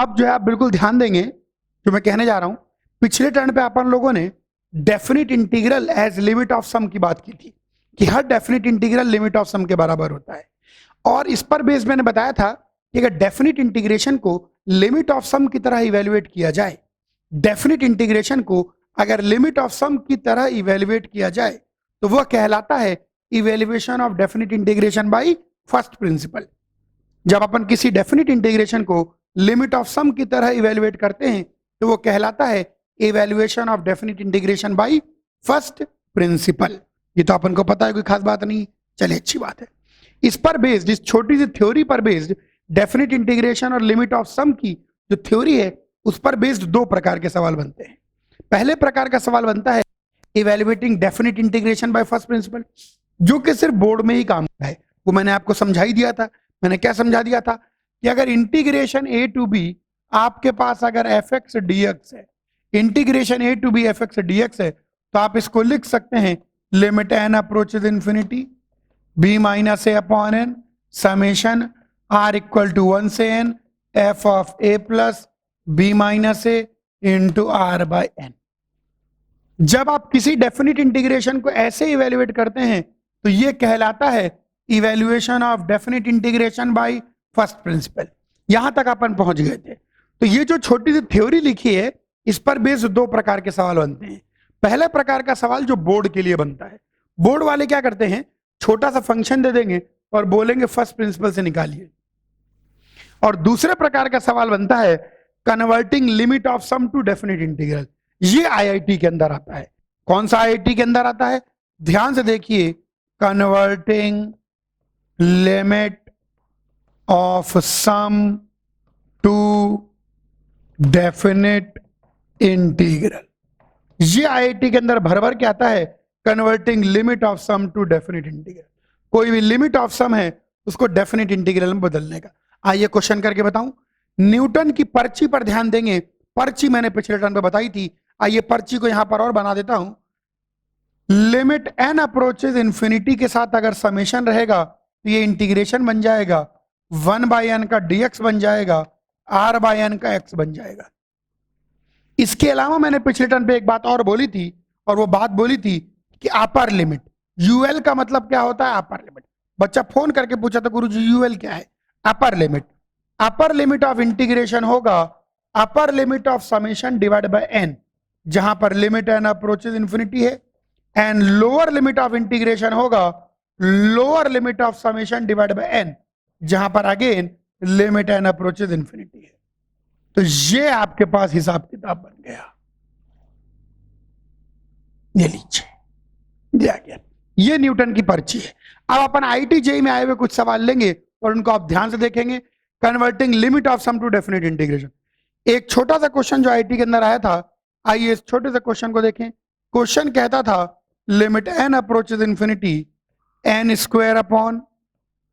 अब जो है आप बिल्कुल ध्यान देंगे जो मैं कहने जा रहा हूं। पिछले टर्न पे अपन लोगों ने definite integral as limit of sum की बात की थी कि हर definite integral limit of sum के बराबर होता है, और इस पर बेस मैंने बताया था कि अगर डेफिनेट इंटीग्रेशन को लिमिट ऑफ सम की तरह इवेल्युएट किया जाए, डेफिनेट इंटीग्रेशन को अगर लिमिट ऑफ सम की तरह इवेल्युएट किया जाए तो वह कहलाता है evaluation of definite integration by first principle. जब अपन किसी डेफिनेट इंटीग्रेशन को लिमिट ऑफ सम की तरह इवेल्युएट करते हैं तो वो कहलाता है evaluation of definite integration by first principle. ये तो अपन को पता है, कोई खास बात नहीं, चलिए अच्छी बात है। इस पर बेस्ड, इस छोटी सी थ्योरी पर बेस्ड डेफिनेट इंटीग्रेशन और लिमिट ऑफ सम की जो थ्योरी है उस पर बेस्ड दो प्रकार के सवाल बनते हैं। पहले प्रकार का सवाल बनता है evaluating definite integration by first principle, जो कि सिर्फ बोर्ड में ही काम है। वो मैंने आपको समझा ही दिया था। मैंने क्या समझा दिया था कि अगर इंटीग्रेशन ए टू बी आपके पास अगर एफ एक्स डी एक्स है, integration a to b f x d x है, तो आप इसको लिख सकते हैं limit n approaches infinity b minus a upon n summation r equal to 1 से n f of a plus b minus a into r by n. जब आप किसी डेफिनेट इंटीग्रेशन को ऐसे इवेल्युएट करते हैं तो यह कहलाता है evaluation of definite integration by first principle. यहां तक अपन पहुंच गए थे। तो ये जो छोटी सी थ्योरी लिखी है इस पर बेस्ड दो प्रकार के सवाल बनते हैं। पहले प्रकार का सवाल जो बोर्ड के लिए बनता है, बोर्ड वाले क्या करते हैं, छोटा सा फंक्शन दे देंगे और बोलेंगे फर्स्ट प्रिंसिपल से निकालिए। और दूसरे प्रकार का सवाल बनता है converting limit of sum to definite integral. ये आईआईटी के अंदर आता है। कौन सा आईआईटी के अंदर आता है, ध्यान से देखिए, converting limit of sum to definite integral. ये आईआईटी के अंदर भर भर के आता है converting limit of sum to definite integral. कोई भी लिमिट ऑफ सम है उसको डेफिनेट इंटीग्रल में बदलने का। आइए क्वेश्चन करके बताऊं। न्यूटन की पर्ची पर ध्यान देंगे। पर्ची मैंने पिछले टर्न पे बताई थी। आइए पर्ची को यहां पर और बना देता हूं। लिमिट एन अप्रोचेज इंफिनिटी के साथ अगर समेशन रहेगा तो ये इंटीग्रेशन बन जाएगा 1 बाय एन का dx बन जाएगा, r बाय एन का x बन जाएगा। इसके अलावा मैंने पिछले टर्न पे एक बात और बोली थी, और वो बात बोली थी कि अपर लिमिट, यूएल का मतलब क्या होता है, अपर लिमिट। बच्चा फोन करके पूछा था गुरुजी यूएल क्या है, upper limit. Upper limit of integration होगा upper limit of summation divide by n, जहां पर लिमिट एन अप्रोचेज इंफिनिटी है, and lower limit of integration होगा lower limit of summation divide by n, जहां पर again limit n approaches infinity है। तो ये आपके पास हिसाब किताब बन गया। ये लीजिए, दिया गया। ये न्यूटन की पर्ची है। अब अपन आईआईटी जेईई में आए हुए कुछ सवाल लेंगे और उनको आप ध्यान से देखेंगे। Converting limit of sum to definite integration, एक छोटा सा क्वेश्चन जो आईआईटी के अंदर आया था। आइए इस छोटे से क्वेश्चन को देखें। क्वेश्चन कहता था limit n approaches infinity n square upon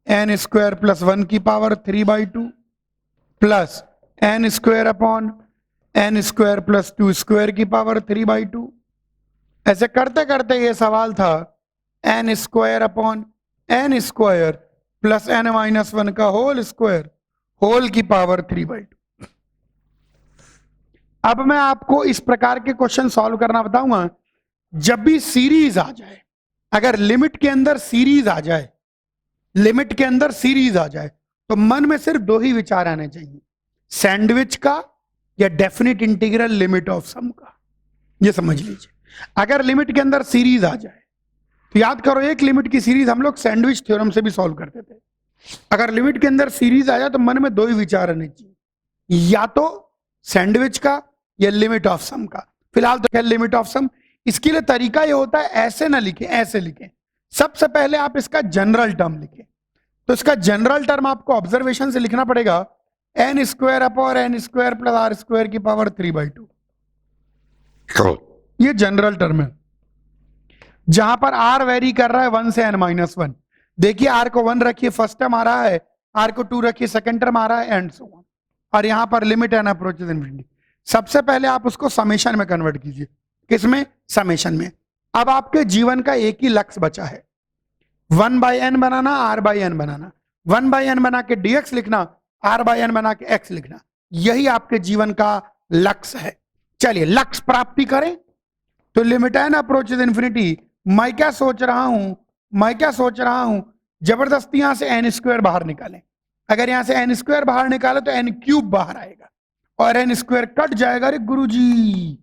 n square plus 1 की power 3/2 plus n square upon n square plus 2 square की पावर 3/2। ऐसे करते करते ये सवाल था n square upon n square plus n minus 1 का होल स्क्वायर होल की पावर 3/2। अब मैं आपको इस प्रकार के क्वेश्चन सॉल्व करना बताऊंगा। जब भी सीरीज आ जाए, अगर लिमिट के अंदर सीरीज आ जाए, लिमिट के अंदर सीरीज आ जाए, तो मन में सिर्फ दो ही विचार आने चाहिए, सैंडविच का या डेफिनेट इंटीग्रल लिमिट ऑफ सम का। ये समझ लीजिए, अगर लिमिट के अंदर सीरीज आ जाए तो याद करो, एक लिमिट की सीरीज हम लोग सैंडविच थ्योरम से भी सॉल्व करते थे। अगर लिमिट के अंदर सीरीज आ जाए तो मन में दो ही विचार आने चाहिए, या तो सैंडविच का या लिमिट ऑफ सम का। फिलहाल तो लिमिट ऑफ सम। इसके लिए तरीका ये होता है, ऐसे ना लिखें, ऐसे लिखें। सबसे पहले आप इसका जनरल टर्म लिखें। तो इसका जनरल टर्म आपको ऑब्जर्वेशन से लिखना पड़ेगा, n square upon n square plus r square की पावर 3/2। ये जनरल टर्म है, जहां पर आर वेरी कर रहा है 1 से n-1। देखिए आर को 1 रखिए, फर्स्ट टर्म आ रहा है, आर को 2 रखिए, सेकंड टर्म आ रहा है, एंड सो ऑन। और यहां पर लिमिट एन अप्रोचेज इंफिनिटी। सबसे पहले आप उसको समेशन में कन्वर्ट कीजिए। किसमें? समेशन में। अब आपके जीवन का एक ही लक्ष्य बचा है, 1/n बनाना, r/n बनाना। 1/n बना के dx लिखना, r/n बना के x लिखना। यही आपके जीवन का लक्ष्य है। चलिए लक्ष्य प्राप्ति करें तो लिमिट एन अप्रोचेस इन्फिनिटी। मैं क्या सोच रहा हूं, जबरदस्ती यहां से एन स्क्वायर बाहर निकालें। अगर यहां से एन स्क्वायर बाहर निकाले तो एन क्यूब बाहर आएगा और एन स्क्वायर कट जाएगा। अरे गुरुजी,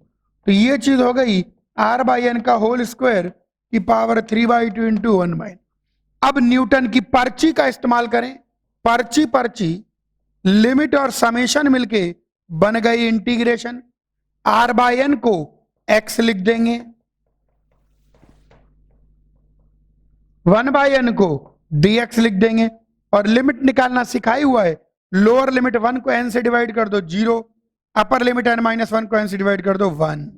तो ये चीज हो गई आर बाई एन का होल स्क्वायर की पावर 3/2 इंटू 1/n। अब न्यूटन की पर्ची का इस्तेमाल करें। पर्ची लिमिट और समेशन मिलके बन गई इंटीग्रेशन। आर बाई एन को एक्स लिख देंगे, 1/n को dx लिख देंगे और लिमिट निकालना सिखाई हुआ है। लोअर लिमिट 1 को n से डिवाइड कर दो 0, अपर लिमिट n-1 को n से डिवाइड कर दो 1।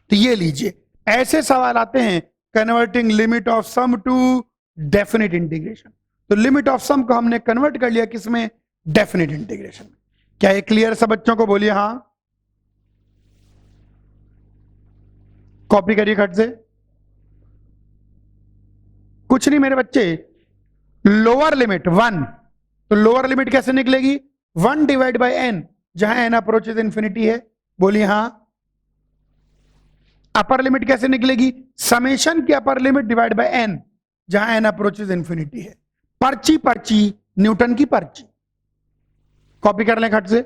तो ये लीजिए, ऐसे सवाल आते हैं converting limit of sum to definite integration. तो लिमिट ऑफ सम को हमने कन्वर्ट कर लिया किसमें? डेफिनेट इंटीग्रेशन में। क्या ये क्लियर सब बच्चों को? बोलिए हाँ। कॉपी करिए खट से। कुछ नहीं मेरे बच्चे, लोअर लिमिट 1, तो लोअर लिमिट कैसे निकलेगी? 1 डिवाइड बाय n, जहां n अप्रोचेस इंफिनिटी है। बोलिए हाँ। अपर लिमिट कैसे निकलेगी? समेशन की upper limit divide by n, जहां n अप्रोचेस इंफिनिटी है। पर्ची न्यूटन की पर्ची। कॉपी कर लें खट से,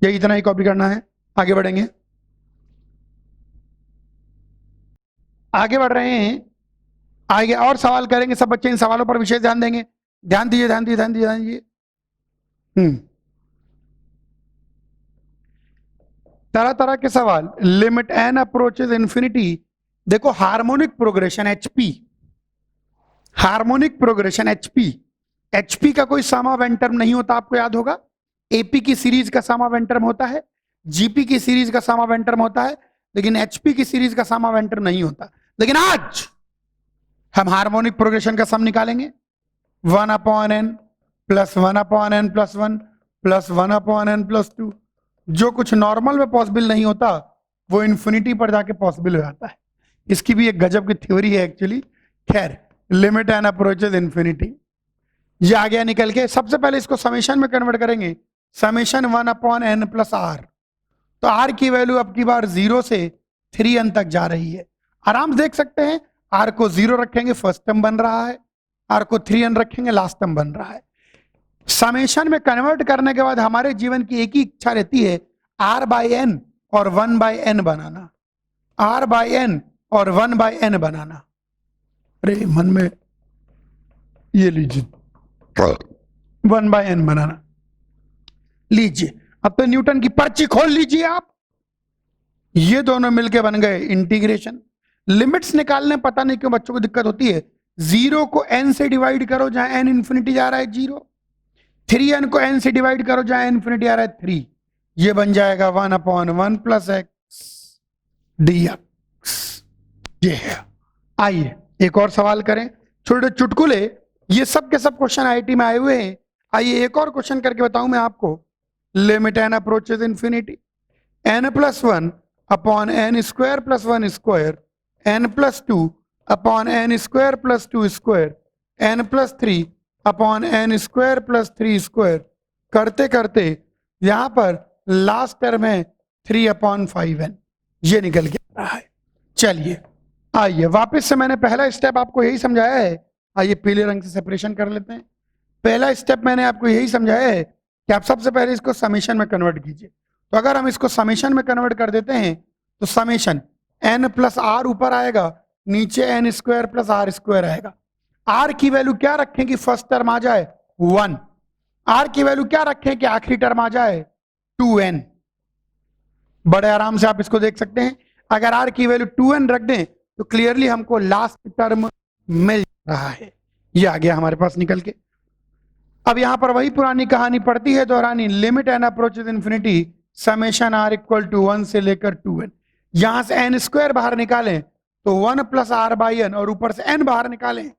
ये इतना ही कॉपी करना है। आगे बढ़ेंगे, आगे बढ़ रहे हैं, आगे और सवाल करेंगे। सब बच्चे इन सवालों पर विशेष ध्यान देंगे। ध्यान दीजिए। तरह तरह के सवाल। Limit n approaches infinity. देखो हार्मोनिक प्रोग्रेशन एचपी, एचपी का कोई समावेंट टर्म नहीं होता, आपको याद होगा। एपी की सीरीज का समावेंट टर्म होता है, जीपी की सीरीज का समावेंट टर्म होता है, लेकिन एचपी की सीरीज का समावेंट टर्म नहीं होता। लेकिन आज हम हार्मोनिक प्रोग्रेशन का सम निकालेंगे। 1/n plus 1/n plus 1 plus 1/n plus 2। जो कुछ नॉर्मल में पॉसिबल नहीं होता वो इन्फिनिटी पर जाके पॉसिबल हो जाता है। इसकी भी एक गजब की थ्योरी है एक्चुअली। खैर, लिमिट एन अप्रोचेस इन्फिनिटी, ये आ गया निकल के। सबसे पहले इसको समेशन में कन्वर्ट करेंगे। Summation 1/n plus r। तो r की वैल्यू अब की बार 0 से 3n तक जा रही है। आराम से देख सकते हैं, r को 0 रखेंगे फर्स्ट टर्म बन रहा है, r को 3n रखेंगे लास्ट टर्म बन रहा है। समेशन में कन्वर्ट करने के बाद हमारे जीवन की एक ही इच्छा रहती है, r/n और 1/n बनाना, r/n और 1/n बनाना। अरे मन में ये लीजिए 1/n बनाना लीजिए। अब तो न्यूटन की पर्ची खोल लीजिए आप। ये दोनों मिलके बन गए इंटीग्रेशन। लिमिट्स निकालने पता नहीं क्यों बच्चों को दिक्कत होती है। 0 को n से डिवाइड करो जहां n इंफिनिटी जा रहा है 0, 3n को n से डिवाइड करो जहां n इंफिनिटी आ रहा है 3। ये बन जाएगा 1/1 प्लस x dx। ये है। आइए एक और सवाल करें। छोटे चुटकुले, ये सब के सब क्वेश्चन आईआईटी में आए हुए हैं। आइए एक और क्वेश्चन करके बताऊं मैं आपको। Limit n approaches infinity, n plus 1 upon n square plus 1 square, n plus 2 upon n square plus 2 square, n plus 3 upon n square plus 3 square. करते करते यहां पर लास्ट टर्म है 3/5n। ये निकल के आ रहा है। चलिए आइए वापस से, मैंने पहला स्टेप आपको यही समझाया है। आइए पीले रंग से सेपरेशन कर लेते हैं। पहला स्टेप मैंने आपको यही समझाया है कि आप सबसे पहले इसको समेशन में कन्वर्ट कीजिए। तो अगर हम इसको समेशन में कन्वर्ट कर देते हैं तो समेशन n प्लस r ऊपर आएगा, नीचे n square plus r square आएगा। r की वैल्यू क्या रखें कि फर्स्ट टर्म आ जाए 1, r की वैल्यू क्या रखें कि आखिरी टर्म आ जाए 2n। बड़े आराम से आप इसको देख सकते हैं। अगर r की वैल्यू 2n रख दें तो क्लियरली हमको लास्ट टर्म मिल रहा है। ये आ गया हमारे पास निकल के। अब यहां पर वही पुरानी कहानी पड़ती है दोहरानी। Limit n approaches infinity summation r equal to 1 से लेकर 2n। यहां से n स्क्वायर बाहर निकालें तो 1 प्लस r/n, और ऊपर से n बाहर निकालें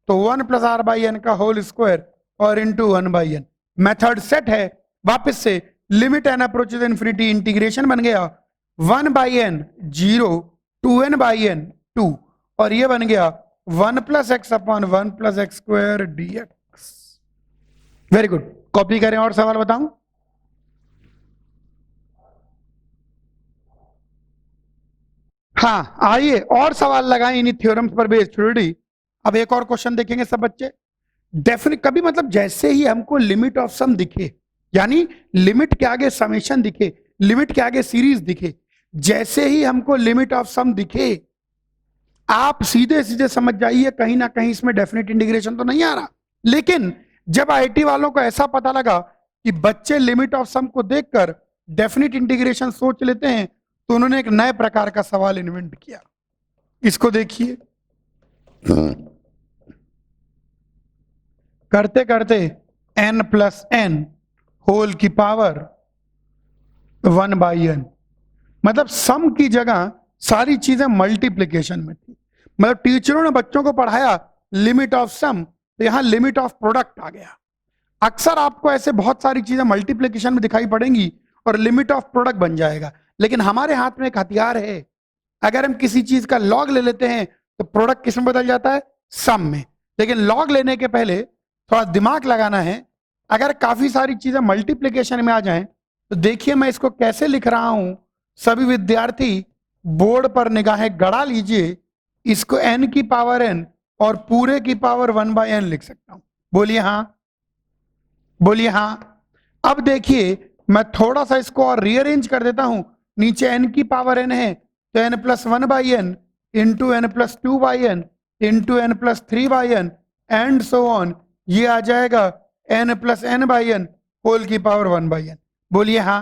तो 1 प्लस r/n का होल स्क्वायर और इंटू 1/n। मेथड सेट है। वापस से limit n approaches infinity integration बन गया 1/n 0, 2n/n 2, और ये बन गया 1 plus x upon 1 plus x square dx। Very good. Copy करें और सवाल बताऊं? हाँ आइए और सवाल लगाएं इन्हीं थ्योरम्स पर बेस्ड थ्योरी। अब एक और क्वेश्चन देखेंगे सब बच्चे। डेफिनेट कभी मतलब जैसे ही हमको लिमिट ऑफ सम दिखे, यानी लिमिट के आगे समेशन दिखे, लिमिट के आगे सीरीज दिखे, जैसे ही हमको लिमिट ऑफ सम दिखे आप सीधे सीधे समझ जाइए कहीं ना कहीं इसमें डेफिनेट इंटीग्रेशन तो नहीं आ रहा। लेकिन जब आईटी वालों को ऐसा पता लगा कि बच्चे लिमिट ऑफ सम को देखकर डेफिनेट इंटीग्रेशन सोच लेते हैं, तो उन्होंने एक नए प्रकार का सवाल इन्वेंट किया। इसको देखिए, करते करते n प्लस एन होल की पावर 1/n, मतलब सम की जगह सारी चीजें मल्टीप्लीकेशन में थी। मतलब टीचरों ने बच्चों को पढ़ाया लिमिट ऑफ सम, तो यहां लिमिट ऑफ प्रोडक्ट आ गया। अक्सर आपको ऐसे बहुत सारी चीजें मल्टीप्लीकेशन में दिखाई पड़ेंगी और लिमिट ऑफ प्रोडक्ट बन जाएगा। लेकिन हमारे हाथ में एक हथियार है, अगर हम किसी चीज का लॉग ले लेते हैं तो प्रोडक्ट किस में बदल जाता है? सम में। लेकिन लॉग लेने के पहले थोड़ा दिमाग लगाना है। अगर काफी सारी चीजें मल्टीप्लीकेशन में आ जाएं तो देखिए मैं इसको कैसे लिख रहा हूं। सभी विद्यार्थी बोर्ड पर निगाहें गड़ा लीजिए। इसको n की पावर n और पूरे की पावर 1/n लिख सकता हूं। बोलिए हाँ, बोलिए हाँ। अब देखिए मैं थोड़ा सा इसको और रीअरेंज कर देता हूं। नीचे n की पावर n है तो n plus 1/n into n plus 2/n into n plus 3/n and so on. ये आ जाएगा n प्लस n/n होल की पावर 1/n। बोलिए हाँ।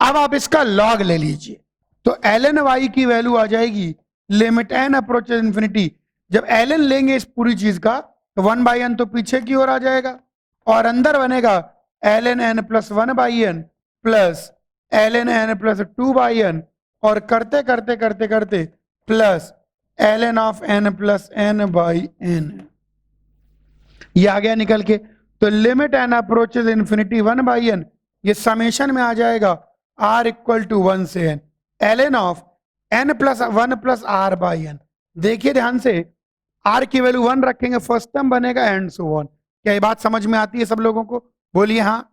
अब आप इसका लॉग ले लीजिए तो ln y की वैल्यू आ जाएगी लिमिट n अप्रोचेस इंफिनिटी। जब ln लेंगे इस पूरी चीज का तो 1/n तो पीछे की ओर आ जाएगा और अंदर बनेगा ln n plus 1/n plus ln n plus 2/n और करते करते करते करते plus ln of n plus n/n। ये आ गया निकल के। तो limit n approaches infinity 1/n, ये समेशन में आ जाएगा r इक्वल टू 1 से n ln of n plus 1 plus r/n। देखिए ध्यान से, r की वैल्यू 1 रखेंगे, फर्स्ट टर्म बनेगा एंड सो ऑन। क्या ये बात समझ में आती है सब लोगों को? बोलिए हाँ।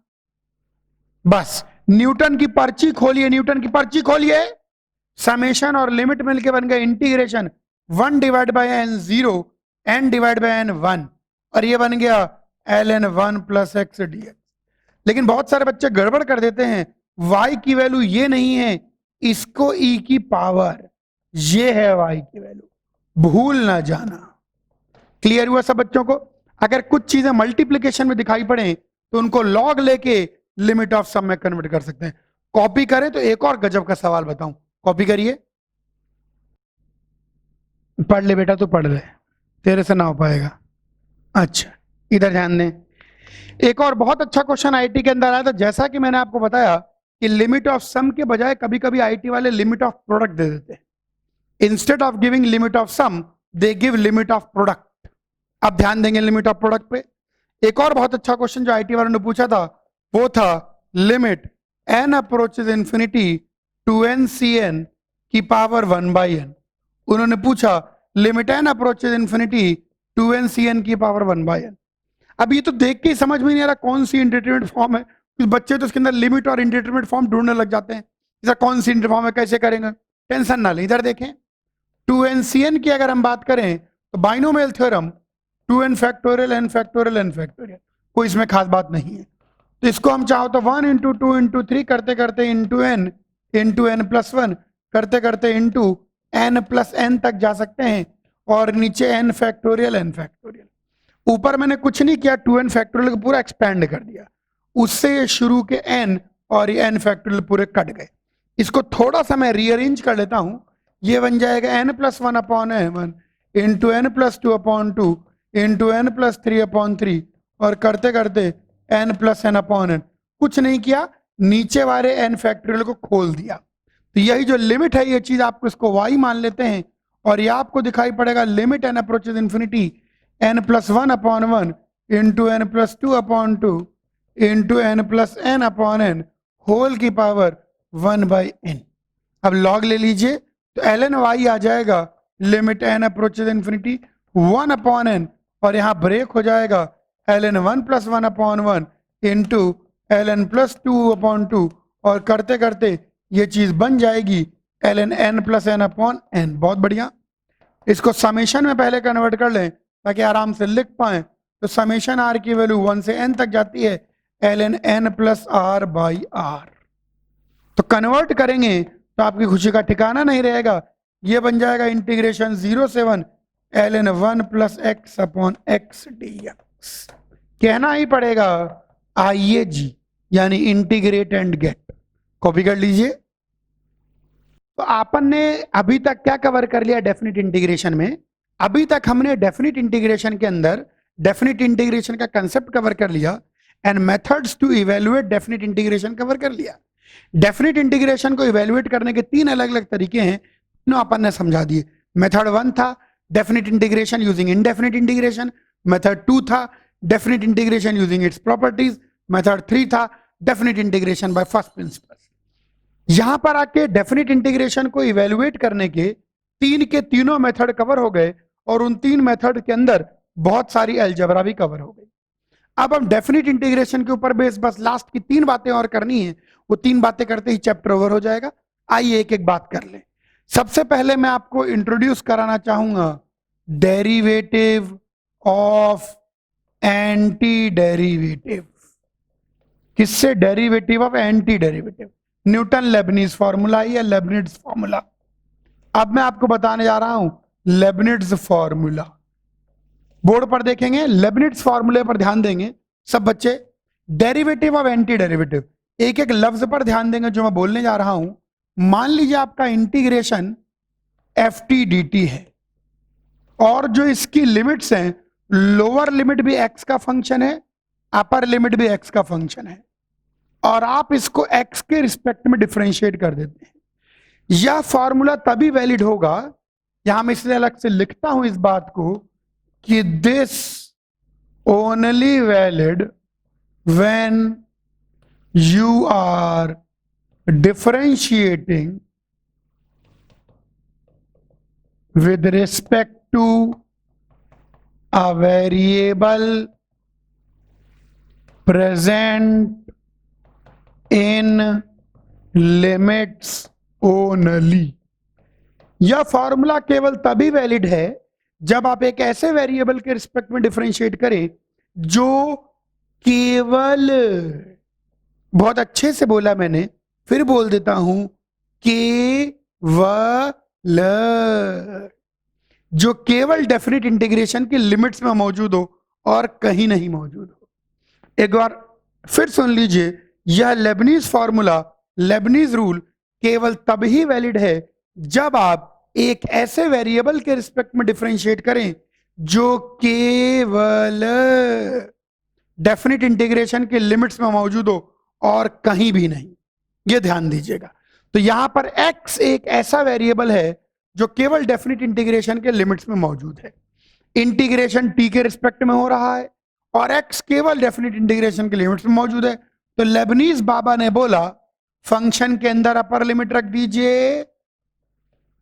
बस न्यूटन की पर्ची खोलिए, न्यूटन की पर्ची खोलिए। समेशन और लिमिट मिलके बन गया integration 1 divide by n 0 n divide by n 1 और ये बन गया ln 1 प्लस x dx। लेकिन बहुत सारे बच्चे गड़बड़ कर देते हैं, y की वैल्यू ये नहीं है, इसको e की पावर, ये है y की वैल्यू, भूल ना जाना। क्लियर हुआ सब बच्चों को? अगर कुछ चीजें मल्टीप्लीकेशन में दिखाई पड़े तो उनको लॉग लेके लिमिट ऑफ सम में कन्वर्ट कर सकते हैं। कॉपी करें तो एक और गजब का सवाल बताऊं, कॉपी करिए। पढ़ ले बेटा, तू पढ़ ले, तेरे से ना हो पाएगा। अच्छा इधर ध्यान दें, एक और बहुत अच्छा क्वेश्चन आईटी के अंदर आया था। जैसा कि मैंने आपको बताया कि लिमिट ऑफ सम के बजाय कभी कभी आईटी वाले लिमिट ऑफ प्रोडक्ट दे देते हैं। Instead of giving limit of sum they give limit of product. अब ध्यान देंगे लिमिट ऑफ प्रोडक्ट पे। एक और बहुत अच्छा क्वेश्चन जो आईटी वालों ने पूछा था वो था limit n approaches infinity to n cn की पावर 1/n। उन्होंने पूछा limit n approaches infinity to n cn की पावर 1/n। अब ये तो देख के ही समझ में नहीं आ रहा कौन सी इंडिटरमिनेट फॉर्म है। कुछ बच्चे तो उसके अंदर लिमिट और इंडिटरमिनेट फॉर्म ढूंढने लग जाते हैं, इधर कौन सी इंडिटरमिनेट फॉर्म है, कैसे करेंगे। टेंशन ना ले, इधर देखें 2n cn की अगर हम बात करें तो binomial theorem 2n factorial n factorial n factorial, कोई इसमें खास बात नहीं है। तो इसको हम चाहो तो 1 इंटू 2 इंटू 3 करते करते इंटू n प्लस 1 करते करते इंटू n प्लस n तक जा सकते हैं और नीचे n फैक्टोरियल n फैक्टोरियल। ऊपर मैंने कुछ नहीं किया, 2n फैक्टोरियल को पूरा एक्सपेंड कर दिया, उससे ये शुरू के n और ये n फैक्टोरियल पूरे कट गए। इसको थोड़ा सा मैं रीअरेंज कर लेता हूं, ये बन जाएगा n plus 1 upon n into n plus 2 upon 2 into n plus 3 upon 3 और करते करते n plus n upon n। कुछ नहीं किया, नीचे वाले n फैक्टोरियल को खोल दिया। तो यही जो लिमिट है, ये चीज आपको इसको y मान लेते हैं और ये आपको दिखाई पड़ेगा limit n approaches infinity n plus 1 upon 1 into n plus 2 upon 2 into n plus n upon n whole की पावर 1/n। अब लॉग ले लीजिए तो ln y आ जाएगा limit n approaches infinity 1 upon n और यहां ब्रेक हो जाएगा ln 1 + 1/1 इंटू ln + 2/2 और करते करते ये चीज बन जाएगी ln n + n/n। बहुत बढ़िया। इसको समेशन में पहले कन्वर्ट कर लें ताकि आराम से लिख पाए। तो समेशन r की वैल्यू 1 से n तक जाती है ln n + r/r। तो कन्वर्ट करेंगे तो आपकी खुशी का ठिकाना नहीं रहेगा। ये बन जाएगा इंटीग्रेशन 0 से 1 ln 1 + x/x dx। कहना ही पड़ेगा IAG यानी इंटीग्रेट एंड गेट। कॉपी कर लीजिए। तो आपन ने अभी तक क्या कवर कर लिया डेफिनिट इंटीग्रेशन में? अभी तक हमने डेफिनिट इंटीग्रेशन के अंदर डेफिनिट इंटीग्रेशन का कंसेप्ट कवर कर लिया and methods to evaluate definite integration cover कर लिया। डेफिनिट इंटीग्रेशन को इवेल्युएट करने के 3 अलग अलग तरीके हैं, तीनों अपन ने समझा दिए। मेथड 1 था definite integration using indefinite integration, method 2 था definite integration using its properties, method 3 था definite integration by first principle. यहां पर आके डेफिनिट इंटीग्रेशन को इवेल्युएट करने के 3 के तीनों मेथड कवर हो गए और उन 3 मेथड के अंदर बहुत सारी अलजेब्रा भी कवर हो गई। अब हम डेफिनिट इंटीग्रेशन के ऊपर बेस बस लास्ट की 3 बातें और करनी है, वो 3 बातें करते ही चैप्टर ओवर हो जाएगा। आइए एक एक बात कर लें। सबसे पहले मैं आपको इंट्रोड्यूस कराना चाहूंगा डेरिवेटिव ऑफ एंटी डेरिवेटिव। किससे? Derivative of anti derivative. Newton Lebanese formula या लेबनिट्ज फॉर्मूला। अब मैं आपको बताने जा रहा हूं लेबनिट्ज फॉर्मूला। बोर्ड पर देखेंगे, लेबनिट्ज फॉर्मूले पर ध्यान देंगे सब बच्चे। डेरिवेटिव ऑफ एंटी डेरिवेटिव, एक एक लफ्ज पर ध्यान देंगे जो मैं बोलने जा रहा हूं। मान लीजिए आपका इंटीग्रेशन ft/dt है और जो इसकी लिमिट्स हैं, लोअर लिमिट भी x का फंक्शन है, अपर लिमिट भी x का फंक्शन है और आप इसको x के रिस्पेक्ट में डिफरेंशिएट कर देते हैं। यह फॉर्मूला तभी वैलिड होगा, यहां मैं इसलिए अलग से लिखता हूं इस बात को कि this only valid when you are differentiating with respect to a variable present in limits only। यह फॉर्मूला केवल तभी वैलिड है जब आप एक ऐसे वेरिएबल के रिस्पेक्ट में डिफरेंशिएट करें जो केवल, बहुत अच्छे से बोला मैंने, फिर बोल देता हूं, केवल, जो केवल डेफिनिट इंटीग्रेशन की लिमिट्स में मौजूद हो और कहीं नहीं मौजूद हो। एक बार फिर सुन लीजिए, यह लेबनीज फॉर्मूला, लेबनीज रूल केवल तभी वैलिड है जब आप एक ऐसे वेरिएबल के रिस्पेक्ट में डिफरेंशिएट करें जो केवल डेफिनिट इंटीग्रेशन के लिमिट्स में मौजूद हो और कहीं भी नहीं। यह ध्यान दीजिएगा। तो यहां पर x एक ऐसा वेरिएबल है जो केवल डेफिनिट इंटीग्रेशन के लिमिट्स में मौजूद है। इंटीग्रेशन t के रिस्पेक्ट में हो रहा है और x केवल डेफिनिट इंटीग्रेशन के लिमिट्स में मौजूद है। तो लेबनीज बाबा ने बोला फंक्शन के अंदर अपर लिमिट रख दीजिए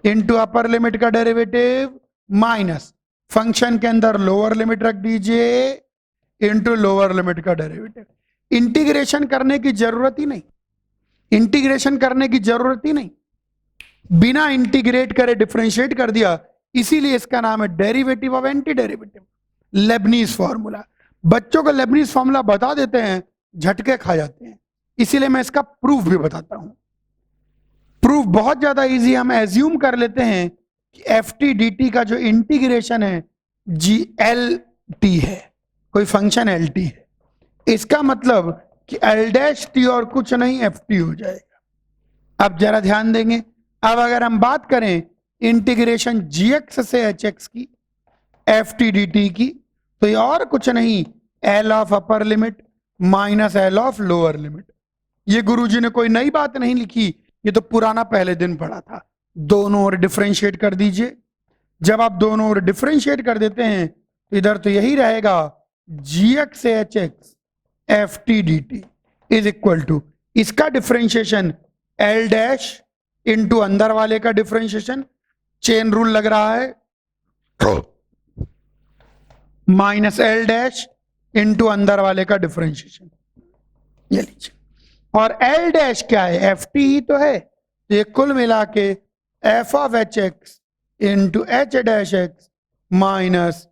इनटू अपर लिमिट का डेरिवेटिव माइनस फंक्शन के अंदर लोअर लिमिट रख दीजिए इनटू लोअर लिमिट का डेरिवेटिव। इंटीग्रेशन करने की जरूरत ही नहीं, इंटीग्रेशन करने की जरूरत ही नहीं, बिना इंटीग्रेट करे डिफरेंशिएट कर दिया। इसीलिए इसका नाम है derivative of anti derivative, Lebanese formula. बच्चों को लेबनीज फॉर्मूला बता देते हैं, झटके खा जाते हैं, इसीलिए मैं इसका प्रूफ भी बताता हूं। प्रूफ बहुत ज्यादा इजी। हम एज्यूम कर लेते हैं कि ft/dt का जो इंटीग्रेशन है GLT है, कोई फंक्शन LT है। इसका मतलब कि L' और कुछ नहीं ft हो जाएगा। अब जरा ध्यान देंगे, अब अगर हम बात करें इंटीग्रेशन gx से hx की, ft/dt की, तो ये और कुछ नहीं L of upper limit minus L of lower limit. ये गुरुजी ने कोई नई बात नहीं लिखी, ये तो पुराना पहले दिन पढ़ा था। दोनों ओर डिफरेंशिएट कर दीजिए। जब आप दोनों ओर डिफरेंशिएट कर देते हैं तो इधर तो यही रहेगा gx से hx ft/dt is equal to, इसका डिफरेंशिएशन L' इंटू अंदर वाले का डिफरेंशिएशन, चेन रूल लग रहा है, माइनस L' इनटू अंदर वाले का डिफरेंशिएशन, ये लीजिए। और एल डैश क्या है, एफ टी ही तो है, तो ये कुल मिला के f of h x into h dash x minus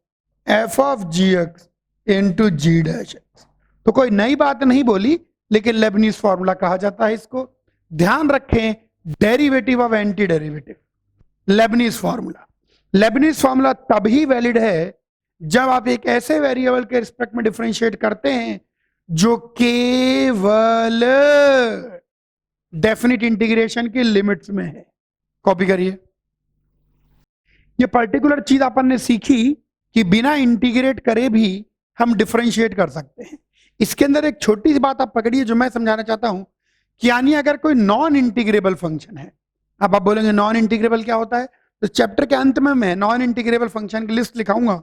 f of g x into g dash x. तो कोई नई बात नहीं बोली, लेकिन लेबनीज फॉर्मूला कहा जाता है इसको। ध्यान रखें, derivative of anti derivative, Lebanese formula. Lebanese formula तभी वैलिड है जब आप एक ऐसे वेरिएबल के रिस्पेक्ट में डिफरेंशिएट करते हैं जो केवल डेफिनिट इंटीग्रेशन की लिमिट्स में है। कॉपी करिए। ये पर्टिकुलर चीज अपन ने सीखी कि बिना इंटीग्रेट करे भी हम डिफरेंशिएट कर सकते हैं। इसके अंदर एक छोटी सी बात आप पकड़िए जो मैं समझाना चाहता हूं कि यानी अगर कोई नॉन इंटीग्रेबल फंक्शन है, अब आप बोलेंगे नॉन इंटीग्रेबल क्या होता है, तो चैप्टर के अंत में मैं नॉन इंटीग्रेबल फंक्शन की लिस्ट लिखाऊंगा,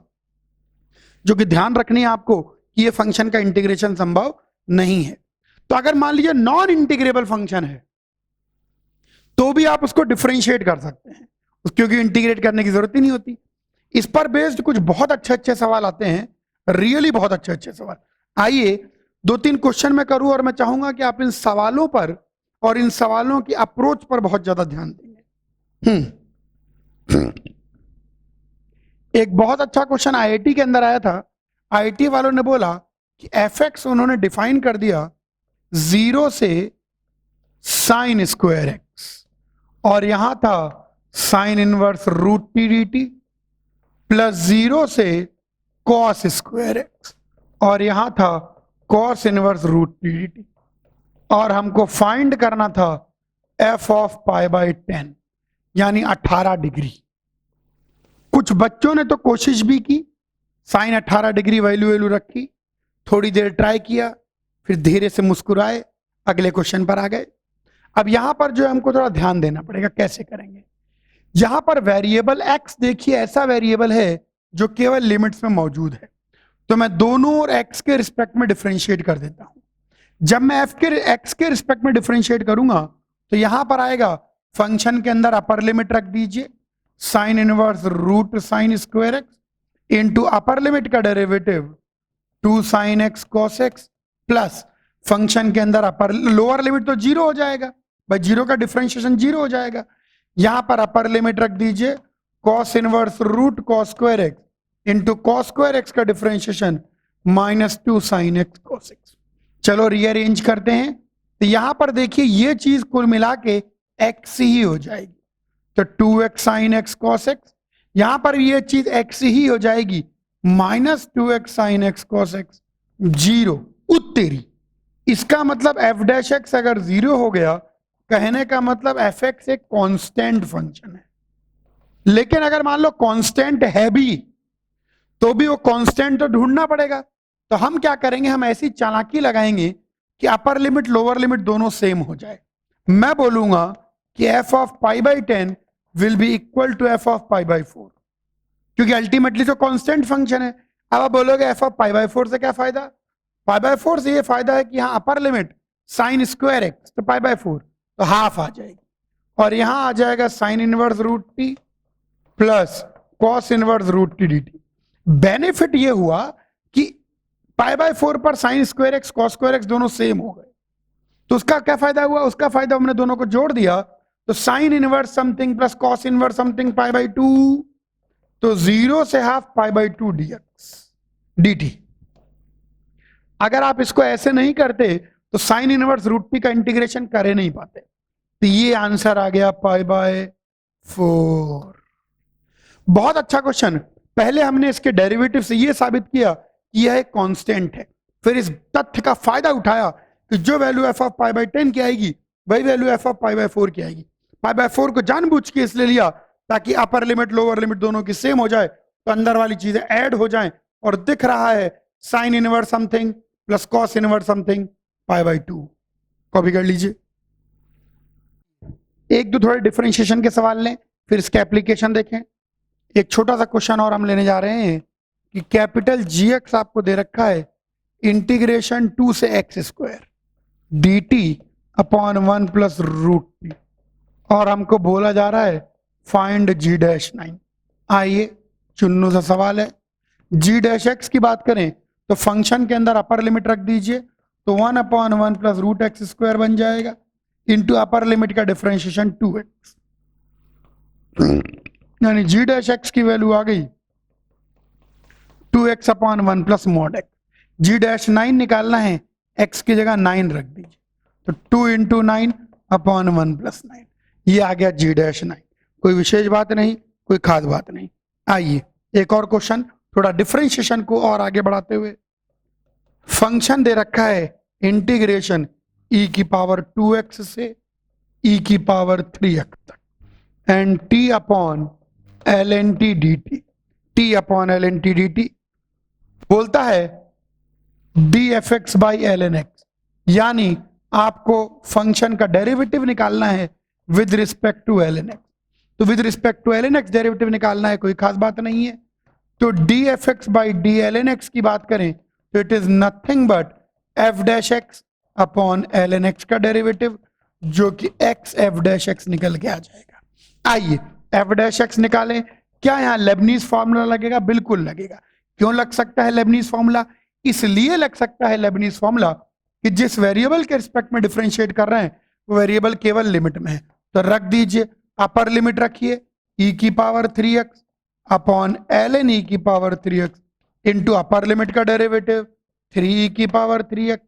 जो कि ध्यान रखनी है आपको कि ये फंक्शन का इंटीग्रेशन संभव नहीं है। तो अगर मान लीजिए नॉन इंटीग्रेबल फंक्शन है तो भी आप उसको डिफरेंशिएट कर सकते हैं, क्योंकि इंटीग्रेट करने की जरूरत ही नहीं होती। इस पर बेस्ड कुछ बहुत अच्छे अच्छे सवाल आते हैं, रियली बहुत अच्छे अच्छे सवाल। आइए 2-3 क्वेश्चन मैं करूं और मैं चाहूंगा कि आप इन सवालों पर और इन सवालों की अप्रोच पर बहुत ज्यादा ध्यान देंगे। एक बहुत अच्छा क्वेश्चन आईआईटी के अंदर आया था। आईआईटी वालों ने बोला कि एफ एक्स उन्होंने डिफाइन कर दिया 0 से साइन स्क्वायर एक्स, और यहां था sine inverse root t d t, plus 0 से कॉस स्क्वायर एक्स, और यहां था cos inverse root t d t, और हमको फाइंड करना था एफ ऑफ पाई बाई 10 यानी 18 डिग्री। कुछ बच्चों ने तो कोशिश भी की, साइन 18 डिग्री वैल्यू रखी, थोड़ी देर ट्राई किया, फिर धीरे से मुस्कुराए, अगले क्वेश्चन पर आ गए। अब यहां पर जो है हमको थोड़ा ध्यान देना पड़ेगा, कैसे करेंगे। यहां पर वेरिएबल एक्स देखिए ऐसा वेरिएबल है जो केवल लिमिट्स में मौजूद है, तो मैं दोनों और एक्स के रिस्पेक्ट में डिफरेंशिएट कर देता हूं। जब मैं एक्स के रिस्पेक्ट में डिफरेंशिएट करूंगा तो यहां पर आएगा फंक्शन के अंदर अपर लिमिट रख दीजिए sine inverse root sine square x into upper limit का derivative 2 sine x cos x, plus function के अंदर अपर लोअर लिमिट तो 0 हो जाएगा भाई, 0 का डिफरेंशिएशन 0 हो जाएगा। यहां पर अपर लिमिट रख दीजिए cos inverse root cos square x into cos square x का differentiation -2 sine x cos x. चलो रीअरेंज करते हैं, तो यहां पर देखिए ये चीज कुल मिला के एक्स ही हो जाएगी, तो 2x sign x cos x, यहां पर ये चीज x ही हो जाएगी -2x sign x cos x, 0 उत्तेरी। इसका मतलब f डैश एक्स अगर 0 हो गया, कहने का मतलब एफ एक्स एक कांस्टेंट फंक्शन है। लेकिन अगर मान लो कांस्टेंट है भी, तो भी वो कांस्टेंट तो ढूंढना पड़ेगा। तो हम क्या करेंगे, हम ऐसी चालाकी लगाएंगे कि अपर लिमिट लोअर लिमिट दोनों सेम हो जाए। मैं बोलूंगा कि f of pi by 10 will be equal to f of pi by 4, क्योंकि अल्टीमेटली तो कांस्टेंट फंक्शन है। अब आप बोलोगे एफ ऑफ पाई बाई 4 से क्या फायदा, पाई बाई 4 से ये फायदा है कि यहाँ upper limit sign square x तो पाई बाई 4 तो हाफ आ जाएगी, और यहां आ जाएगा sine inverse root t plus cos inverse root t d t. Benefit ये हुआ कि पाई बाई 4 पर sine square x cos square x दोनों सेम हो गए, तो उसका क्या फायदा हुआ, उसका फायदा हमने दोनों को जोड़ दिया, तो sine inverse something plus cos inverse something pi by 2, तो 0 से half pi by 2 dx dt। अगर आप इसको ऐसे नहीं करते तो साइन इनवर्स रूट टी का इंटीग्रेशन करे नहीं पाते, तो ये आंसर आ गया पाई बाय 4। बहुत अच्छा क्वेश्चन। पहले हमने इसके डेरिवेटिव से ये साबित किया कि यह एक कांस्टेंट है, फिर इस तथ्य का फायदा उठाया कि जो value F of pi by 10 की आएगी वही value F of pi by 4 की आएगी। पाई बाई 4 को जानबूझ के इसलिए लिया ताकि अपर लिमिट लोअर लिमिट दोनों की सेम हो जाए, तो अंदर वाली चीजें ऐड हो जाएं, और दिख रहा है sign inverse something plus cos inverse something pi by 2। Copy कर लीजिए। एक दो थोड़े डिफरेंशिएशन के सवाल लें, फिर इसके एप्लीकेशन देखें। एक छोटा सा क्वेश्चन और हम लेने जा रहे हैं कि कैपिटल जी एक्स आपको दे रखा है इंटीग्रेशन 2 से x square d t upon 1 plus root t, और हमको बोला जा रहा है फाइंड जी डैश 9। आइए चुन्नू सा सवाल है। जी डैश एक्स की बात करें तो फंक्शन के अंदर अपर लिमिट रख दीजिए, तो 1/1 प्लस रूट एक्स स्क्वायर बन जाएगा, इंटू अपर लिमिट का डिफरेंशिएशन 2x, यानी जी डैश एक्स की वैल्यू आ गई 2x/1 प्लस मॉड एक्स। जी डैश 9 निकालना है, x की जगह 9 रख दीजिए, तो 2 इंटू 9/1 प्लस 9, ये आ गया जी डैश 9। कोई विशेष बात नहीं, कोई खास बात नहीं। आइए एक और क्वेश्चन, थोड़ा डिफरेंशिएशन को और आगे बढ़ाते हुए। फंक्शन दे रखा है इंटीग्रेशन e की पावर 2x से e की पावर 3x तक, and t upon l n t d t, t upon l n t d t बोलता है d f x by l n x, यानी आपको फंक्शन का डेरिवेटिव निकालना है with respect to l n x. तो with respect to l n x derivative निकालना है, कोई खास बात नहीं है। तो d f x by d l n x की बात करें तो it is nothing but f dash x upon l n x का डेरिवेटिव, जो कि एक्स एफ डैश एक्स निकल के आ जाएगा। आइए एफ डैश एक्स निकालें। क्या यहाँ लेबनीज फॉर्मूला लगेगा? बिल्कुल लगेगा। क्यों लग सकता है लेबनीज फॉर्मूला? इसलिए लग सकता है लेबनीज फॉर्मूला कि जिस वेरिएबल के रिस्पेक्ट में डिफरेंशिएट कर रहे हैं वो वेरिएबल केवल लिमिट में है। तो रख दीजिए, अपर लिमिट रखिए e की power 3x upon l n e की power 3x into upper limit का डेरिवेटिव 3e की पावर 3x,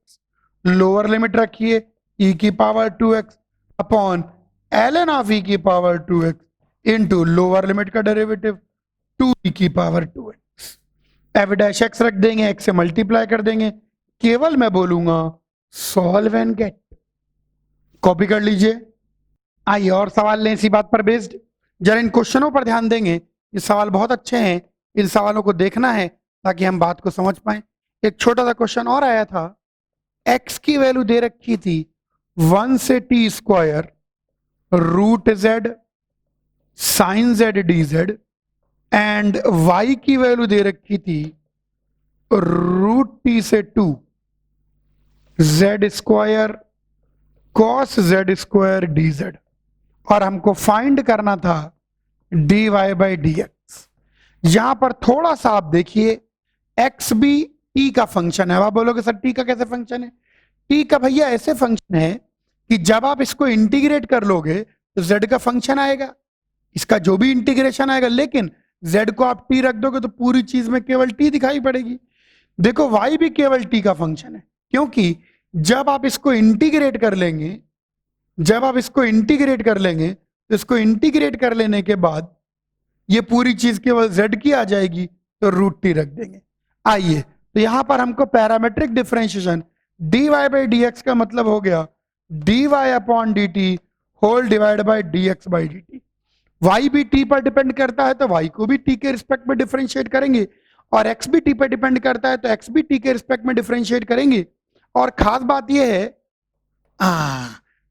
लोअर लिमिट रखिए e की power 2x upon l n of e की power 2x into lower limit का derivative 2e की power 2x। F dash x रख देंगे, x से मल्टीप्लाई कर देंगे, केवल मैं बोलूंगा सॉल्व एंड गेट। कॉपी कर लीजिए। आइए और सवाल लें इसी बात पर बेस्ड। जरा इन क्वेश्चनों पर ध्यान देंगे, ये सवाल बहुत अच्छे हैं, इन सवालों को देखना है ताकि हम बात को समझ पाए। एक छोटा सा क्वेश्चन और आया था, x की वैल्यू दे रखी थी 1 से t square root z sine z dz, and y की वैल्यू दे रखी थी रूट t से 2 z square cos z square dz, और हमको फाइंड करना था dy बाई dx। यहां पर थोड़ा सा आप देखिए, x भी t का फंक्शन है। अब आप बोलोगे सर t का कैसे फंक्शन है? t का भैया ऐसे फंक्शन है कि जब आप इसको इंटीग्रेट कर लोगे तो z का फंक्शन आएगा, इसका जो भी इंटीग्रेशन आएगा, लेकिन z को आप t रख दोगे तो पूरी चीज में केवल t दिखाई पड़ेगी। देखो y भी केवल t का फंक्शन है, क्योंकि जब आप इसको इंटीग्रेट कर लेंगे, जब आप इसको इंटीग्रेट कर लेंगे तो इसको इंटीग्रेट कर लेने के बाद ये पूरी चीज केवल z की आ जाएगी, तो रूट t रख देंगे। आइए तो यहां पर हमको parametric differentiation dy by dx का मतलब हो गया dy upon dt whole divide by dx by dt। y भी t पर डिपेंड करता है तो y को भी t के रिस्पेक्ट में डिफरेंशिएट करेंगे, और x भी t पर डिपेंड करता है तो x भी t के रिस्पेक्ट में डिफरेंशिएट करेंगे। और खास बात यह है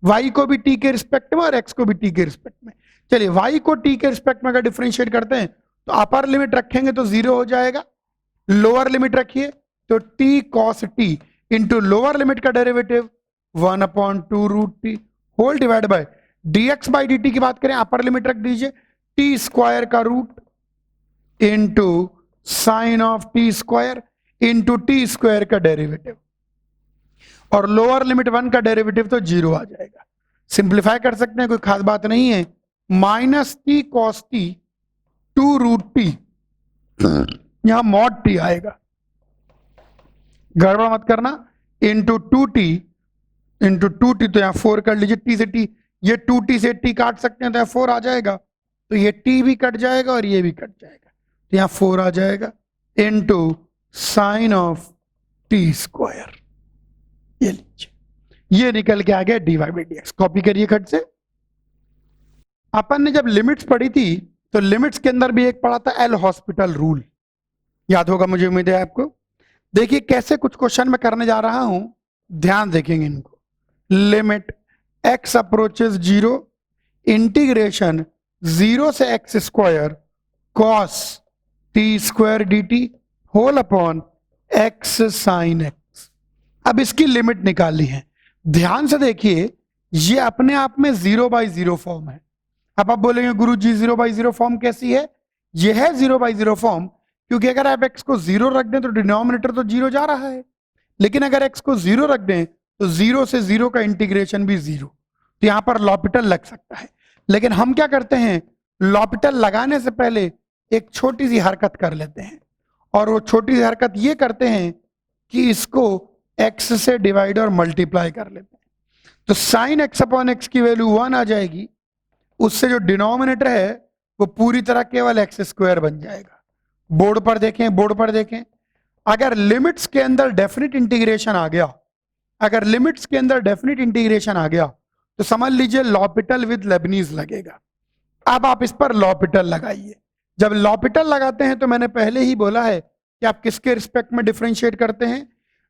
y को भी t के रिस्पेक्ट में और x को भी t के रिस्पेक्ट में। चलिए y को t के रिस्पेक्ट में अगर डिफरेंशिएट करते हैं तो अपर लिमिट रखेंगे तो 0 हो जाएगा, लोअर लिमिट रखिए तो t cos t into lower limit का derivative 1/2 root t whole divide by dx by dt की बात करें, अपर लिमिट रख दीजिए t स्क्वायर का root into sine of t square into t square का डेरिवेटिव, और लोअर लिमिट 1 का डेरिवेटिव तो 0 आ जाएगा। सिंप्लीफाई कर सकते हैं, कोई खास बात नहीं है। Minus t cos t 2 root t, यहां मॉड टी आएगा, गड़बड़ मत करना, इंटू 2t तो यहां 4 कर लीजिए, t से t, ये 2t से t काट सकते हैं तो यहां 4 आ जाएगा, तो ये t भी कट जाएगा और ये भी कट जाएगा, तो यहां 4 आ जाएगा into sine of t square. ये लीजिए, ये निकल के आ गया dy बाई dx। कॉपी करिए खट से। अपन ने जब लिमिट्स पढ़ी थी तो लिमिट्स के अंदर भी एक पढ़ा था एल हॉस्पिटल रूल, याद होगा मुझे उम्मीद है आपको। देखिए कैसे कुछ क्वेश्चन मैं करने जा रहा हूं, ध्यान देखेंगे इनको। लिमिट x अप्रोचेस 0 इंटीग्रेशन 0 से x square cos t square dt whole upon x sine x। अब इसकी लिमिट निकाली है, ध्यान से देखिए, ये अपने आप में 0/0 फॉर्म है। अब आप बोलेंगे गुरु जी 0/0 फॉर्म कैसी है? यह है 0/0 फॉर्म क्योंकि अगर आप x को 0 रख दें तो डिनोमिनेटर तो 0 जा रहा है, लेकिन अगर x को 0 रख दें तो 0 से 0 का इंटीग्रेशन भी 0, तो यहां पर लॉपिटल लग सकता है। लेकिन हम क्या करते हैं, लॉपिटल लगाने से पहले एक छोटी सी हरकत कर लेते हैं, और वो छोटी सी हरकत ये करते हैं कि इसको x से डिवाइड और मल्टीप्लाई कर लेते हैं। तो साइन x अपॉन x की वैल्यू 1 आ जाएगी, उससे जो डिनोमिनेटर है वो पूरी तरह केवल एक्स स्क्वायर बन जाएगा। बोर्ड पर देखें, बोर्ड पर देखें, अगर लिमिट्स के अंदर डेफिनेट इंटीग्रेशन आ गया, अगर लिमिट्स के अंदर डेफिनेट इंटीग्रेशन आ गया तो समझ लीजिए लॉपिटल विद लेबनीज लगेगा। अब आप इस पर लॉपिटल लगाइए। जब लॉपिटल लगाते हैं तो मैंने पहले ही बोला है कि आप किसके रिस्पेक्ट में डिफरेंशिएट करते हैं,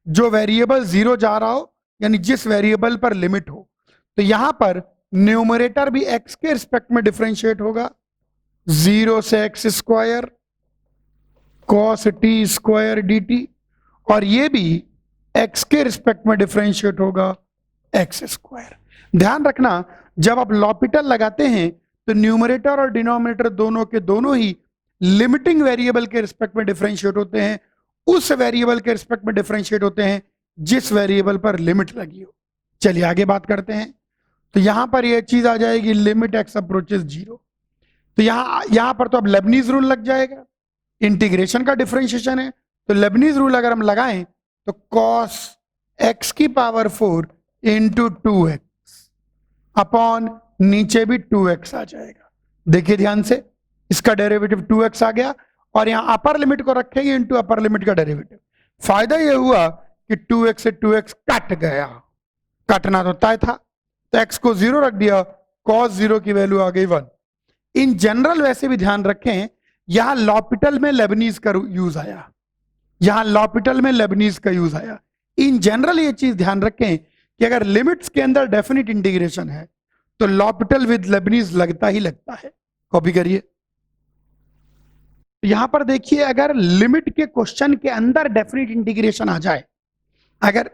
जो वेरिएबल 0 जा रहा हो, यानी जिस वेरिएबल पर लिमिट हो। तो यहां पर न्यूमरेटर भी x के रिस्पेक्ट में डिफरेंशिएट होगा, 0 से x square cos t square dt, और ये भी x के रिस्पेक्ट में डिफरेंशिएट होगा x स्क्वायर। ध्यान रखना, जब आप लॉपिटल लगाते हैं तो न्यूमरेटर और डिनोमिनेटर दोनों के दोनों ही लिमिटिंग वेरिएबल के रिस्पेक्ट में डिफरेंशिएट होते हैं, उस वेरिएबल के रिस्पेक्ट में डिफरेंशिएट होते हैं जिस वेरिएबल पर लिमिट लगी हो। चलिए आगे बात करते हैं। तो यहां पर यह चीज आ जाएगी लिमिट x अप्रोचेस 0। तो यहां पर तो अब लेबनीज रूल लग जाएगा, इंटीग्रेशन का डिफरेंशिएशन है, तो लेबनीज रूल अगर हम लगाएं तो cos x की पावर 4 इंटू 2x अपॉन नीचे भी 2x आ जाएगा। देखिए ध्यान से, इसका डेरिवेटिव 2x आ गया, और यहां अपर लिमिट को रखेंगे इंटू अपर लिमिट का डेरिवेटिव। फायदा यह हुआ कि 2x से 2x कट गया, कटना तो तय था, तो x को 0 रख दिया, cos 0 की वैल्यू आ गई 1। इन जनरल वैसे भी ध्यान रखें, यहां लॉपिटल में लेबनीज का यूज आया, यहां लॉपिटल में लेबनीज का यूज आया। इन जनरल ये चीज ध्यान रखें कि अगर लिमिट्स के अंदर डेफिनेट इंटीग्रेशन है तो लॉपिटल विद लेबनीज लगता ही लगता है। कॉपी करिए। यहां पर देखिए, अगर लिमिट के क्वेश्चन के अंदर डेफिनेट इंटीग्रेशन आ जाए, अगर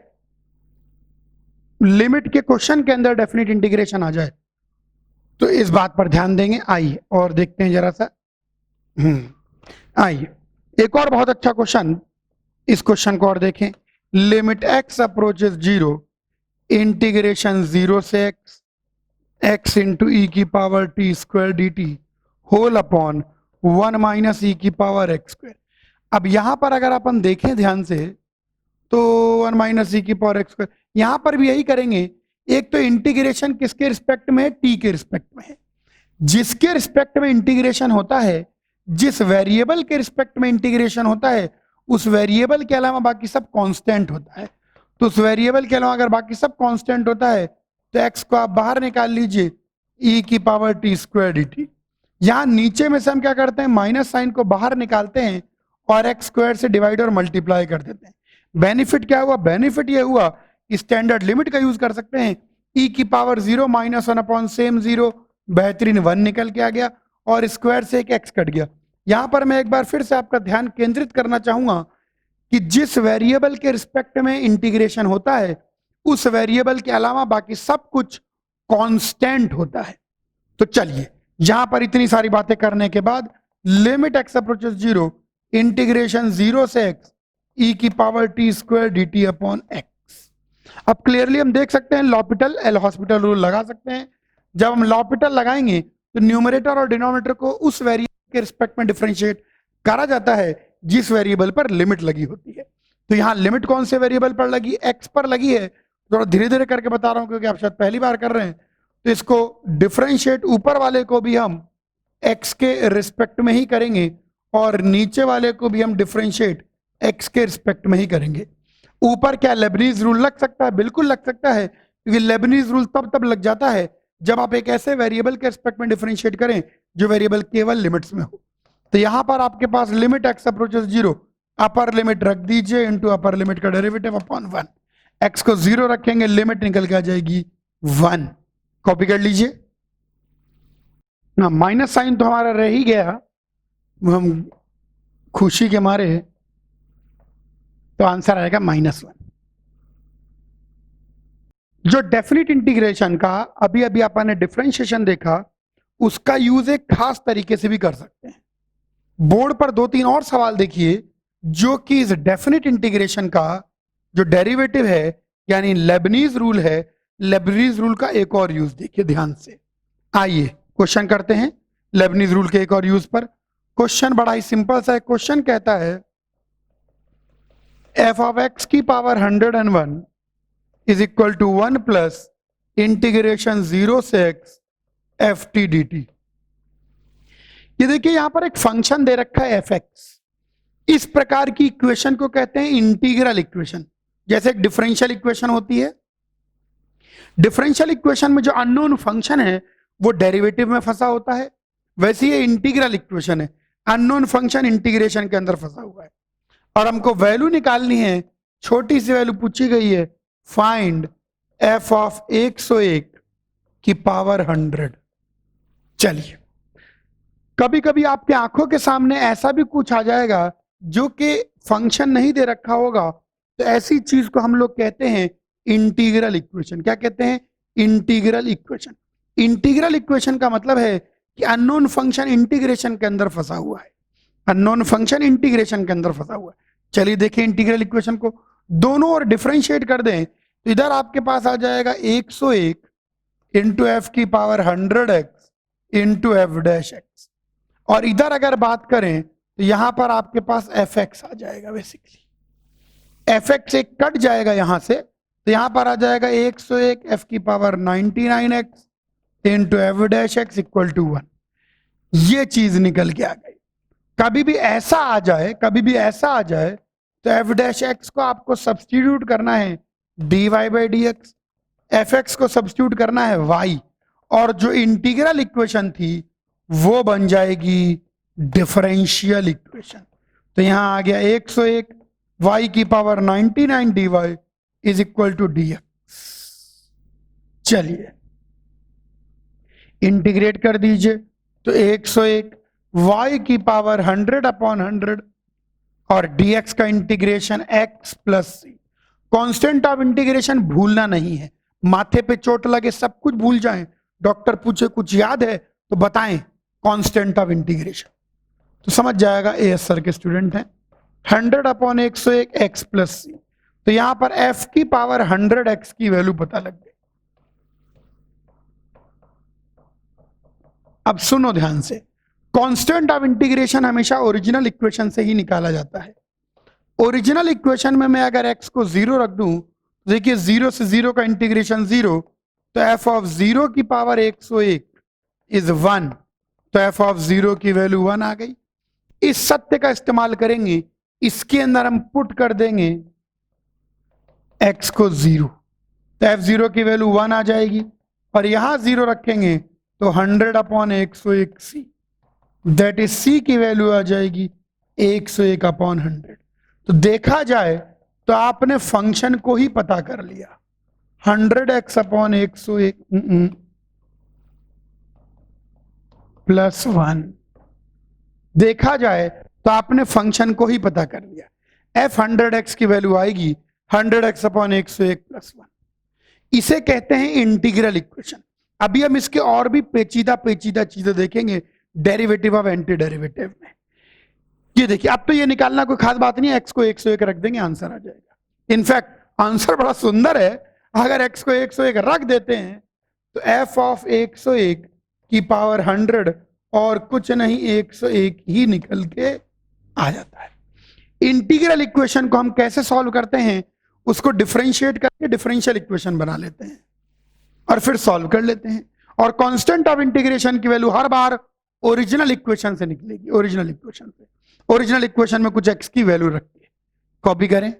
लिमिट के क्वेश्चन के अंदर डेफिनेट इंटीग्रेशन आ जाए तो इस बात पर ध्यान देंगे। आइए और देखते हैं जरा सा। आइए एक और बहुत अच्छा क्वेश्चन, इस क्वेश्चन को और देखें। लिमिट x अप्रोचेस 0 इंटीग्रेशन 0 से x इंटू ई की power t square dt whole upon 1 minus e की पावर x स्क्वायर। अब यहां पर अगर अपन देखें ध्यान से तो 1 माइनस ई की पावर x स्क्वायर, यहां पर भी यही करेंगे। एक तो इंटीग्रेशन किसके रिस्पेक्ट में है, t के रिस्पेक्ट में है। जिसके रिस्पेक्ट में इंटीग्रेशन होता है, जिस वेरिएबल के रिस्पेक्ट में इंटीग्रेशन होता है, उस वेरिएबल के अलावा बाकी सब कांस्टेंट होता है। तो उस वेरिएबल के अलावा अगर बाकी सब कांस्टेंट होता है तो x को आप बाहर निकाल लीजिए, e की पावर t स्क्वायर dt। यहां नीचे में से हम क्या करते हैं, माइनस साइन को बाहर निकालते हैं और x स्क्वायर से डिवाइड और मल्टीप्लाई कर देते हैं। बेनिफिट क्या हुआ, बेनिफिट यह हुआ कि स्टैंडर्ड लिमिट का यूज कर सकते हैं। e की पावर 0 माइनस 1 अपॉन सेम 0, बेहतरीन 1 निकल के आ गया, और स्क्वायर से एक x कट गया। यहां पर मैं एक बार फिर से आपका ध्यान केंद्रित करना चाहूंगा कि जिस वेरिएबल के रिस्पेक्ट में इंटीग्रेशन होता है, उस वेरिएबल के अलावा बाकी सब कुछ कांस्टेंट होता है। तो चलिए, यहां पर इतनी सारी बातें करने के बाद लिमिट x अप्रोचेस 0 इंटीग्रेशन 0 से x e की power t square dt upon x। अब क्लियरली हम देख सकते हैं लॉपिटल एल हॉस्पिटल रूल लगा सकते हैं। जब हम लॉपिटल लगाएंगे तो न्यूमरेटर और डिनोमिनेटर को उस वेरिएबल के रिस्पेक्ट में डिफरेंशिएट करा जाता है जिस वेरिएबल पर लिमिट लगी होती है। तो यहां लिमिट कौन से वेरिएबल पर लगी, x पर लगी है। थोड़ा धीरे धीरे करके बता रहा हूं क्योंकि आप शायद पहली बार कर रहे हैं। तो इसको डिफरेंशिएट ऊपर वाले को भी हम x के रिस्पेक्ट में ही करेंगे और नीचे वाले को भी हम डिफरेंशिएट x के रिस्पेक्ट में ही करेंगे। ऊपर क्या लेबनीज रूल लग सकता है, बिल्कुल लग सकता है, क्योंकि लेबनीज रूल तब लग जाता है जब आप एक ऐसे वेरिएबल के रिस्पेक्ट में डिफरेंशिएट करें जो वेरिएबल केवल लिमिट्स में हो। तो यहां पर आपके पास limit x approaches 0, upper limit रख दीजिए इंटू अपर लिमिट का डेरिवेटिव अपॉन 1। x को 0 रखेंगे, लिमिट निकल के आ जाएगी 1। कॉपी कर लीजिए ना, माइनस साइन तो हमारा रह ही गया, हम खुशी के मारे, तो आंसर आएगा -1। जो डेफिनेट इंटीग्रेशन का अभी अपन ने डिफरेंशिएशन देखा, उसका यूज एक खास तरीके से भी कर सकते हैं। बोर्ड पर 2-3 और सवाल देखिए जो कि इस डेफिनेट इंटीग्रेशन का जो डेरिवेटिव है यानी लेबनीज रूल है, लेबनीज रूल का एक और यूज देखिए ध्यान से। आइए क्वेश्चन करते हैं लेबनीज रूल के एक और यूज पर। क्वेश्चन बड़ा ही सिंपल सा है। क्वेश्चन कहता है f of x की power 101 is equal to 1 plus integration 0 से x f t d t. ये देखिए यहां पर एक फंक्शन दे रखा है एफ एक्स। इस प्रकार की इक्वेशन को कहते हैं इंटीग्रल इक्वेशन। जैसे एक डिफरेंशियल इक्वेशन होती है, डिफरेंशियल इक्वेशन में जो अननोन फंक्शन है वो डेरिवेटिव में फंसा होता है, वैसे ये इंटीग्रल इक्वेशन है, अननोन फंक्शन इंटीग्रेशन के अंदर फंसा हुआ है और हमको वैल्यू निकालनी है। छोटी सी वैल्यू पूछी गई है, फाइंड एफ ऑफ 101 की पावर 100। चलिए कभी कभी आपके आंखों के सामने ऐसा भी कुछ आ जाएगा जो कि फंक्शन नहीं दे रखा होगा, तो ऐसी चीज को हम लोग कहते हैं इंटीग्रल इक्वेशन। क्या कहते हैं? Integral equation. इंटीग्रल इक्वेशन का मतलब है कि अननोन फंक्शन इंटीग्रेशन के अंदर फंसा हुआ है, अननोन फंक्शन इंटीग्रेशन के अंदर फंसा हुआ है। चलिए देखिए इंटीग्रल इक्वेशन को दोनों ओर डिफरेंशिएट कर दें तो इधर आपके पास आ जाएगा 101 इंटू एफ की power 100x into f dash x, और इधर अगर बात करें तो यहां पर आपके पास एफ एक्स आ जाएगा। बेसिकली एफ एक्स एक कट जाएगा यहां से, तो यहां पर आ जाएगा 101 एफ की power 99x into f dash x equal to 1। ये चीज निकल के आ गई। कभी भी ऐसा आ जाए, कभी भी ऐसा आ जाए तो एफ डैश एक्स को आपको सब्सटीट्यूट करना है dy by D x, F x को सब्सटीट्यूट करना है y, और जो इंटीग्रल इक्वेशन थी वो बन जाएगी डिफरेंशियल इक्वेशन। तो यहां आ गया 101 y की power 99 dy is equal to dx। चलिए इंटीग्रेट कर दीजिए तो 101 y की पावर 100 अपॉन 100 और dx का integration x plus c. Constant of integration भूलना नहीं है, माथे पे चोट लगे सब कुछ भूल जाएं, डॉक्टर पूछे कुछ याद है तो बताएं कांस्टेंट ऑफ इंटीग्रेशन, तो समझ जाएगा एएस सर के स्टूडेंट हैं। 100 अपॉन 101 x प्लस सी, तो यहां पर f की पावर 100x की वैल्यू पता लग गई। अब सुनो ध्यान से, कांस्टेंट ऑफ इंटीग्रेशन हमेशा ओरिजिनल इक्वेशन से ही निकाला जाता है। ओरिजिनल इक्वेशन में मैं अगर x को 0 रख दूं, देखिए 0 से 0 का इंटीग्रेशन 0, तो f ऑफ 0 की पावर 101 इज 1, तो f ऑफ 0 की वैल्यू 1 आ गई। इस सत्य का इस्तेमाल करेंगे, इसके अंदर हम पुट कर देंगे x को 0, तो f0 की वैल्यू 1 आ जाएगी, और यहां 0 रखेंगे तो 100 upon 101 c, that is c की वैल्यू आ जाएगी 101 अपॉन 100। तो देखा जाए तो आपने फंक्शन को ही पता कर लिया, 100x अपॉन 101 प्लस 1। देखा जाए तो आपने फंक्शन को ही पता कर लिया। f 100x की वैल्यू आएगी 100x अपॉन 101 प्लस 1। इसे कहते हैं इंटीग्रल इक्वेशन। अभी हम इसके और भी पेचीदा पेचीदा चीजें देखेंगे डेरिवेटिव ऑफ एंटी डेरिवेटिव में। ये देखिए अब तो ये निकालना कोई खास बात नहीं है, x को 101 रख देंगे आंसर आ जाएगा। इनफैक्ट आंसर बड़ा सुंदर है, अगर x को 101 रख देते हैं तो f ऑफ 101 की पावर 100 और कुछ नहीं 101 ही निकल के आ जाता है। इंटीग्रल इक्वेशन को हम कैसे सॉल्व करते हैं, उसको डिफरेंशिएट करके डिफरेंशियल इक्वेशन बना लेते हैं और फिर सॉल्व कर लेते हैं। और कांस्टेंट ऑफ इंटीग्रेशन की वैल्यू हर बार ओरिजिनल इक्वेशन से निकलेगी, ओरिजिनल इक्वेशन से। ओरिजिनल इक्वेशन में कुछ x की वैल्यू रख के कॉपी करें,